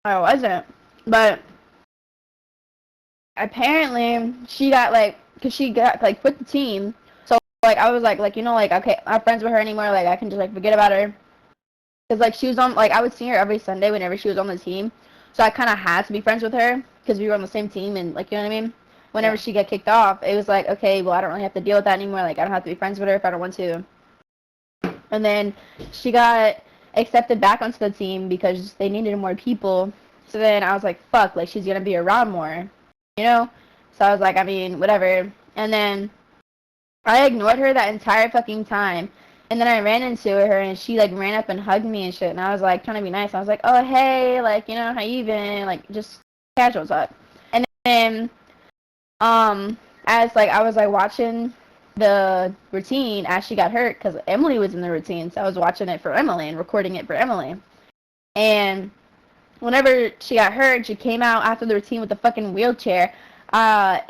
I wasn't. But apparently she got like, cause she got like with the team. So like I was like you know like okay, I'm not friends with her anymore. Like I can just like forget about her. Cause like she was on like I would see her every Sunday whenever she was on the team. So I kind of had to be friends with her because we were on the same team and like you know what I mean. Whenever Yeah. she got kicked off, it was like okay, well I don't really have to deal with that anymore. Like I don't have to be friends with her if I don't want to. And then she got accepted back onto the team because they needed more people. So then I was like, fuck, like she's gonna be around more, you know? So I was like, I mean, whatever. And then I ignored her that entire fucking time. And then I ran into her and she like ran up and hugged me and shit. And I was like trying to be nice. I was like, oh hey, like you know how you been? Like just casual talk. And then um as like I was like watching the routine as she got hurt because Emily was in the routine, so I was watching it for Emily and recording it for Emily. And whenever she got hurt, she came out after the routine with the fucking wheelchair. I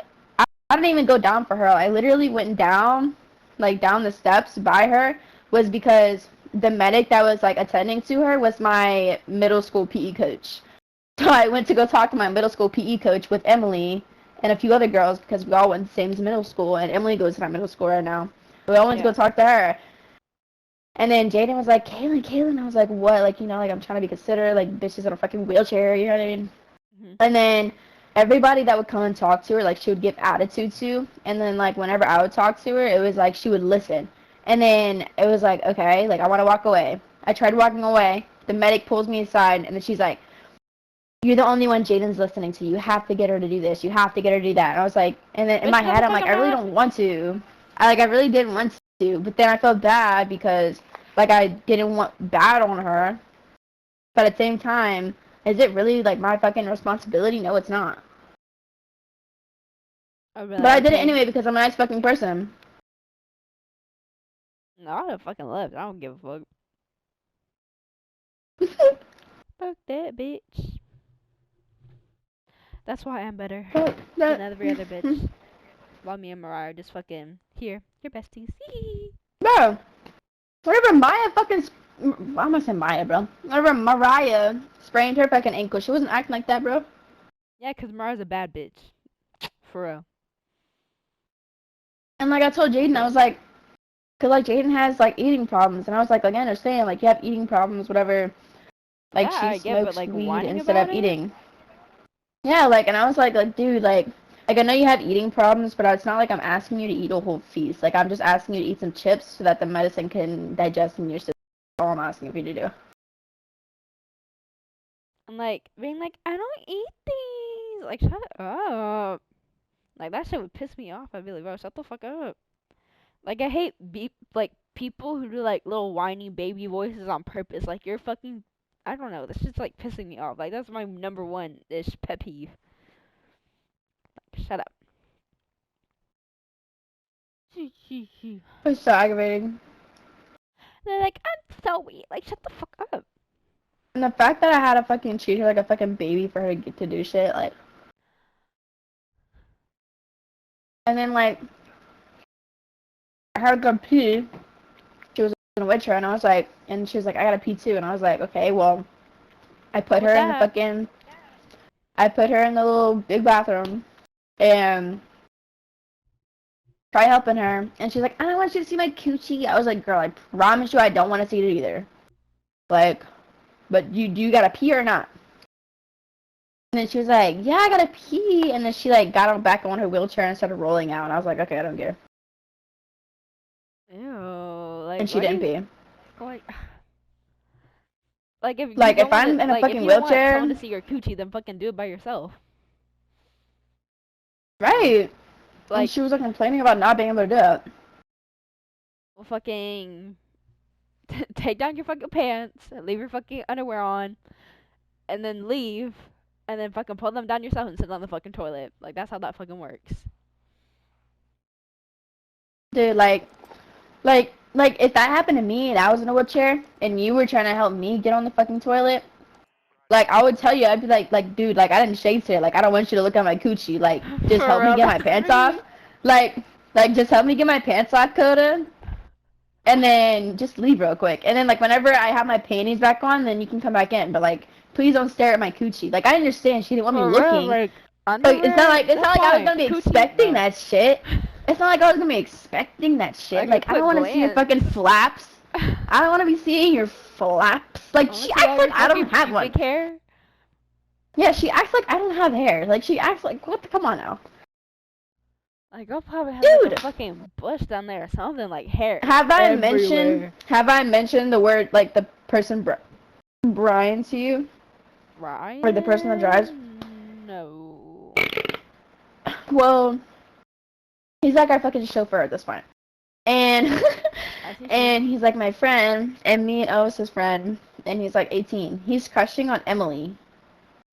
didn't even go down for her. I literally went down, like down the steps by her, was because the medic that was like attending to her was my middle school PE coach. So I went to go talk to my middle school PE coach with Emily and a few other girls because we all went the same middle school, and Emily goes to that middle school right now. We all went to go Yeah. talk to her. And then Jaden was like, Kaylin. I was like, what? Like, you know, like I'm trying to be considerate. Like, bitch is in a fucking wheelchair. You know what I mean? Mhm. And then everybody that would come and talk to her, like, she would give attitude to. And then, like, whenever I would talk to her, it was like she would listen. And then it was like, okay, like, I want to walk away. I tried walking away. The medic pulls me aside, and then she's like, you're the only one Jaden's listening to. You have to get her to do this. You have to get her to do that. And I was like, and then in Bitch, my shut head, the I'm fuck like, I really up. don't want to. I really didn't want to. But then I felt bad because, like, I didn't want bad on her. But at the same time, is it really, like, my fucking responsibility? No, it's not. I'd be But like, I did it okay. anyway because I'm a nice fucking person. No, I'd have fucking left. I don't give a fuck. Fuck that bitch. That's why I'm better But than that, every other bitch. While me and Mariah are just fucking here. You're besties. bro, whatever Maya fucking, why am I saying Maya, bro? Whatever Mariah sprained her fucking ankle, she wasn't acting like that, bro. Yeah, 'cause Mariah's a bad bitch. For real. And like I told Jaden, I was like, cause like Jaden has like eating problems, and I was like I understand, like you have eating problems, whatever. Like That she I get, but smokes like weed whining instead about of it? eating. Yeah, like, and I was like dude, like I know you have eating problems, but it's not like I'm asking you to eat a whole feast. Like I'm just asking you to eat some chips so that the medicine can digest in your system. That's all I'm asking for you to do. I'm like, being like, I don't eat these. Like, shut up. Like, that shit would piss me off. I'd be like, bro, shut the fuck up. Like, I hate like people who do like little whiny baby voices on purpose. Like, you're fucking. I don't know. This shit's like pissing me off. Like, that's my number one ish pet peeve. Like, shut up. It's so aggravating. They're like, I'm so weak. Like, shut the fuck up. And the fact that I had to fucking treat her like a fucking baby for her to get to do shit, like, and then like I had to go pee. She was in a wheelchair, and I was like, and she was like, I gotta pee too, and I was like, okay, well, I put With her in the that, fucking, I put her in the little big bathroom, and try helping her, and she's like, I don't want you to see my coochie. I was like, girl, I promise you, I don't want to see it either. Like, but you gotta pee or not? And then she was like, yeah, I gotta pee, and then she like got on back on her wheelchair and started rolling out, and I was like, okay, I don't care. ew. Like, And she why do didn't you pee. like? Like, if you Like, don't if want to, I'm in a like, if fucking you don't want someone to wheelchair, see your coochie, then fucking do it by yourself. right? And Like, she was like complaining about not being able to do it. well, fucking take down your fucking pants, leave your fucking underwear on, and then leave, and then fucking pull them down yourself and sit on the fucking toilet. Like, that's how that fucking works. Dude, like if that happened to me and I was in a wheelchair and you were trying to help me get on the fucking toilet, like I would tell you, I'd be like, dude, like I didn't shave today, like I don't want you to look at my coochie, like just For help me real, get my that's pants me. off, like just help me get my pants off, Coda. and then just leave real quick. And then like whenever I have my panties back on, then you can come back in. But like, please don't stare at my coochie. Like I understand she didn't want me For real, looking. like Like underwear. it's That's not like I was fine. gonna be Coochie, expecting no. that shit. It's not like I was gonna be expecting that shit. I could Like I don't put want to see your glands. fucking flaps. I don't want to be seeing your flaps. Like I she wanna see acts all like your I don't fucking have one. pubic hair. Yeah, she acts like I don't have hair. Like she acts like what? Come on now, Like I'll probably have like dude. a fucking bush down there or something, like hair Have I mentioned? everywhere. Have I mentioned the word like the person Brian to you, or the person that drives? Ryan? No. Well, he's like our fucking chauffeur at this point, and As he should. and he's like my friend, and me and O's his friend, and he's like 18. He's crushing on Emily.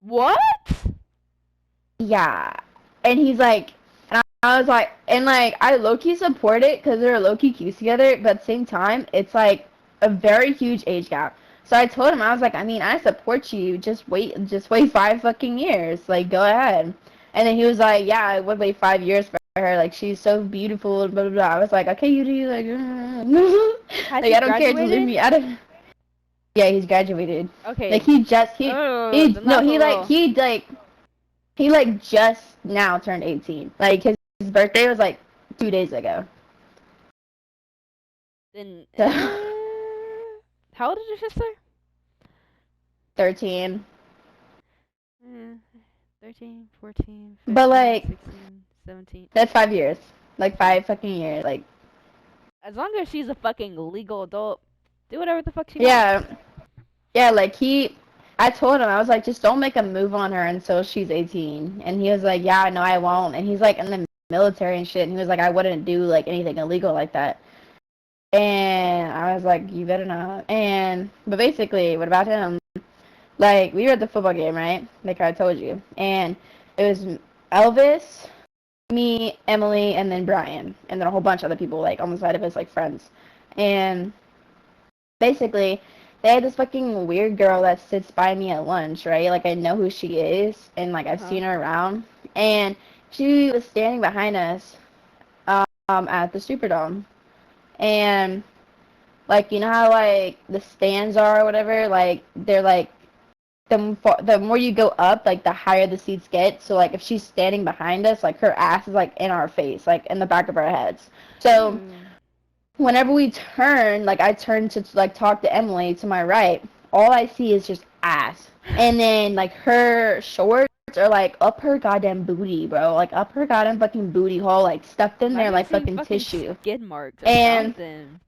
What? Yeah, and he's like, and I was like, and like I low key support it because they're low key cute together, but at the same time, it's like a very huge age gap. So I told him, I was like, I mean, I support you. Just wait 5 fucking years. Like, go ahead. And then he was like, yeah, I would wait 5 years for her. Like, she's so beautiful. Blah blah blah. I was like, okay, you do. Like, Has like he I don't care. Just leave graduated? me out of. Yeah, he's graduated. Okay. Like he just Oh, he then no that's a he like little. he like just now turned 18. Like his birthday was like 2 days ago. Then. So, How old is your sister? 13. 13, 14, 15, But like 16, 17. that's 5 years. Like 5 fucking years. Like As long as she's a fucking legal adult, do whatever the fuck she wants. yeah. Yeah, like I told him, I was like, just don't make a move on her until she's 18. And he was like, yeah, no, I won't. And he's like in the military and shit. And he was like, I wouldn't do like anything illegal like that. And I was like, you better not. But basically, what about him? Like, we were at the football game, right? Like I told you. And it was Elvis, me, Emily, and then Brian. And then a whole bunch of other people, like, on the side of us, like, friends. And basically, they had this fucking weird girl that sits by me at lunch, right? Like, I know who she is, and, like, I've seen her around. And she was standing behind us at the Superdome. And, like, you know how, like, the stands are or whatever? Like, they're, like, the more you go up, like, the higher the seats get. So, like, if she's standing behind us, like, her ass is, like, in our face, like, in the back of our heads. So, whenever we turn, like, I turn to, like, talk to Emily to my right, all I see is just ass. And then, like, her shorts are, like, up her goddamn booty, bro. Like, up her goddamn fucking booty hole, like, stuffed in there like fucking tissue. Skid marks or And something.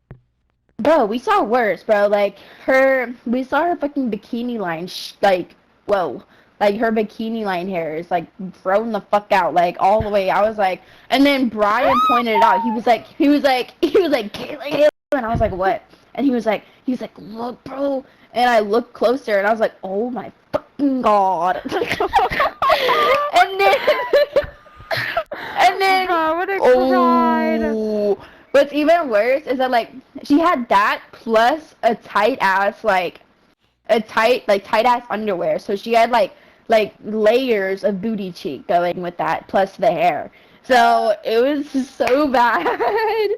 bro, we saw worse, bro. Like, we saw her fucking bikini line, like, whoa. Like, her bikini line hair is, like, thrown the fuck out, like, all the way. I was like, and then Brian pointed it out. He was like, Kayla. And I was like, what? And he was like, look, bro. And I looked closer, and I was like, oh my fucking god. and then, I would have cried. oh. What's even worse is that, like, she had that plus a tight ass underwear. So she had like layers of booty cheek going with that plus the hair. So it was so bad.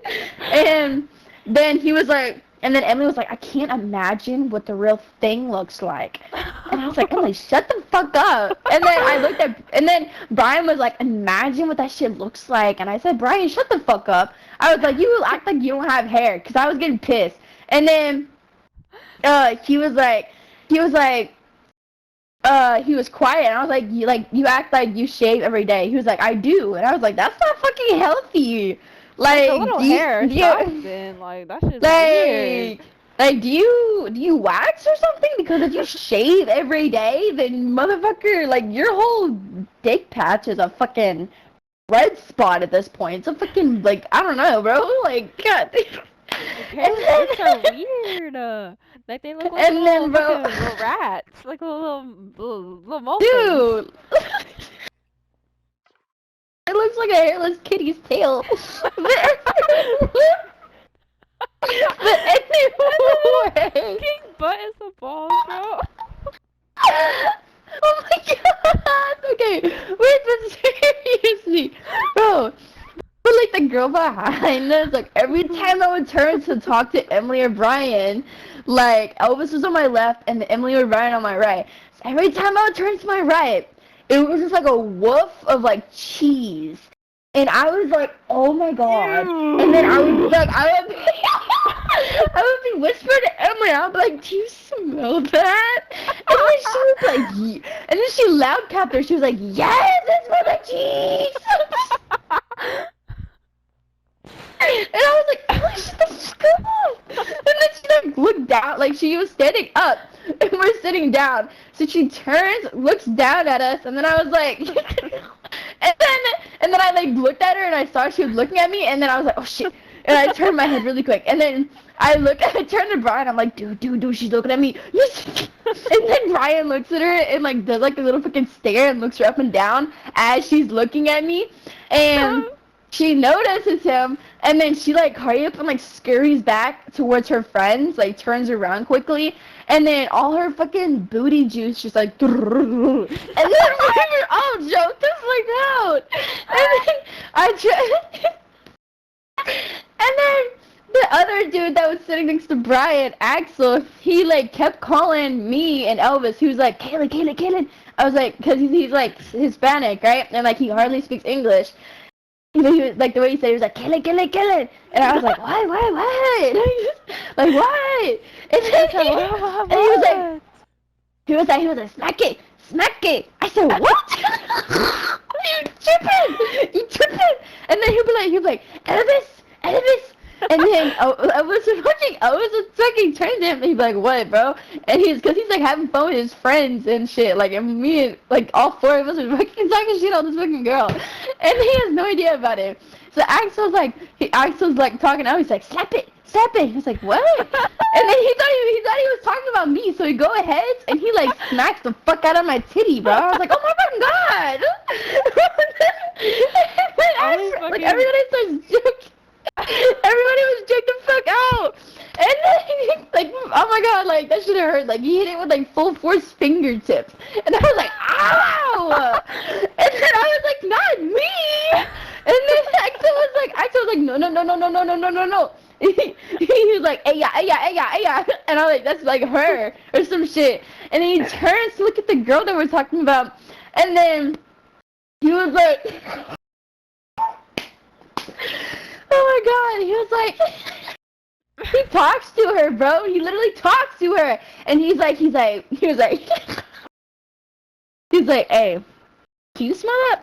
And then he was like, and then Emily was like, I can't imagine what the real thing looks like. And I was like, Emily, shut the fuck up. And then Brian was like, imagine what that shit looks like. And I said, Brian, shut the fuck up. I was like, you act like you don't have hair, because I was getting pissed. And then he was quiet, and I was like, you act like you shave every day. He was like, I do. And I was like, that's not fucking healthy. Like, a little hair, something. Like, that's just weird. Like, do you wax or something? Because if you shave every day, then motherfucker, like, your whole dick patch is a fucking red spot at this point. It's a fucking, like, I don't know, bro. Like, God. Hairs are weird. Like, they look like little rats. Like little moltons. Dude. It looks like a hairless kitty's tail. But anyway. King butt is the balls, bro. Oh my god. Okay, wait, but seriously, bro. But like the girl behind us, like every time I would turn to talk to Emily or Brian, like Elvis was on my left and Emily or Brian on my right. So every time I would turn to my right, it was just like a woof of like cheese. And I was like, oh my god. And then I would like I would be whispering to Emily, I would be like, do you smell that? And then she was like, and then she loud tapped her. She was like, yes, it smells like cheese. And I was like, Emily, shut the fuck up. And then she like looked down, like she was standing up and we're sitting down. So she turns, looks down at us, and then I was like, and then I like looked at her and I saw she was looking at me, and then I was like, oh shit. And I turned my head really quick, and then I turned to Brian. I'm like, dude, she's looking at me. Yes. And then Brian looks at her and like does like a little fucking stare and looks her up and down as she's looking at me, and she notices him, and then she like hurry up and like scurries back towards her friends, like turns around quickly, and then all her fucking booty juice just like, and then we were all joked us like out, and then and then the other dude that was sitting next to Brian, Axel, he like kept calling me and Elvis. He was like, Kaylin. I was like, cause he's like Hispanic, right? And like he hardly speaks English. You know, he was like the way he said it, he was like, Kaylin. And I was like, what? Like what? And then he was like, smack it. I said, what? You tripping? And then he'd be like, Elvis. And then I was fucking turning to him, and he'd be like, what, bro? And he's like having fun with his friends and shit, like, and me and like all four of us are fucking talking shit on this fucking girl, and he has no idea about it. So Axel's like talking out, he's like, slap it. He's like, what? And then he thought he was talking about me, so he go ahead and he like smacks the fuck out of my titty, bro. I was like, oh my fucking god. Like everybody starts joking. Everybody was joking the fuck out. And then, like, oh my god, like, that should have hurt. Like, he hit it with, like, full force fingertips. And I was like, ow! And then I was like, not me! And then Axel was like, no. He was like, yeah. And I'm like, that's like her, or some shit. And then he turns to look at the girl that we're talking about. And then he was like, oh my god, he was like, he talks to her, bro. He literally talks to her, and he was like, hey, can you smell that?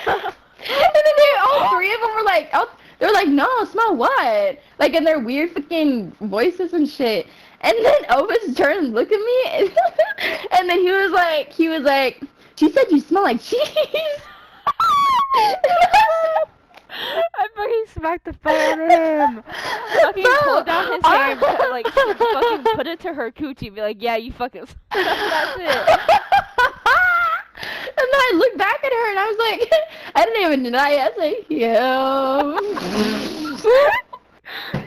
And then all three of them were like, they were like, no, smell what? Like in their weird fucking voices and shit. And then Elvis turned and looked at me, and then he was like, she said you smell like cheese. I fucking smacked the fuck out of him. Fucking pulled down his hair and fucking put it to her coochie and be like, yeah, you fucking that's it. And then I looked back at her and I was like, I didn't even deny it. I was like, yo.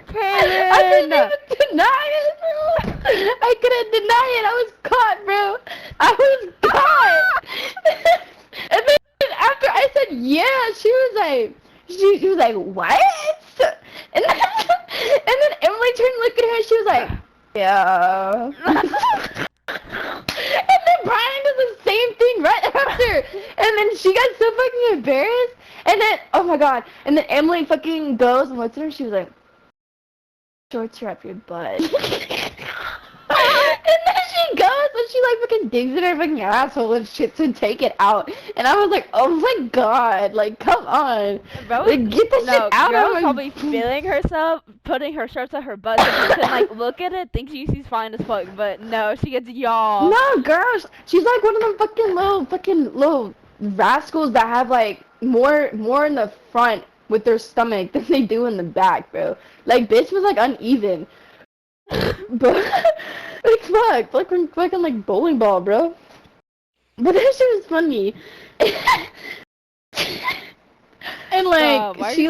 Kaylin! I didn't even deny it, bro. I couldn't deny it. I was caught, bro. I was caught. And then after I said, yeah, she was like, what? And then Emily turned and looked at her and she was like, yeah. And then Brian does the same thing right after. And then she got so fucking embarrassed. And then, oh my god. And then Emily fucking goes and looks at her and she was like, shorts are up your butt. And then she goes and she like fucking digs in her fucking asshole and shit to take it out. And I was like, oh my god, like come on. Bro, like get the shit out girl of was my probably feeling herself, putting her shirts at her butt so she can like look at it, think she's fine as fuck, but no, she gets y'all. No, girl, she's like one of them fucking little rascals that have like more in the front with their stomach than they do in the back, bro. Like bitch was like uneven. But like fuck, like fucking like bowling ball, bro. But that shit was funny. And like she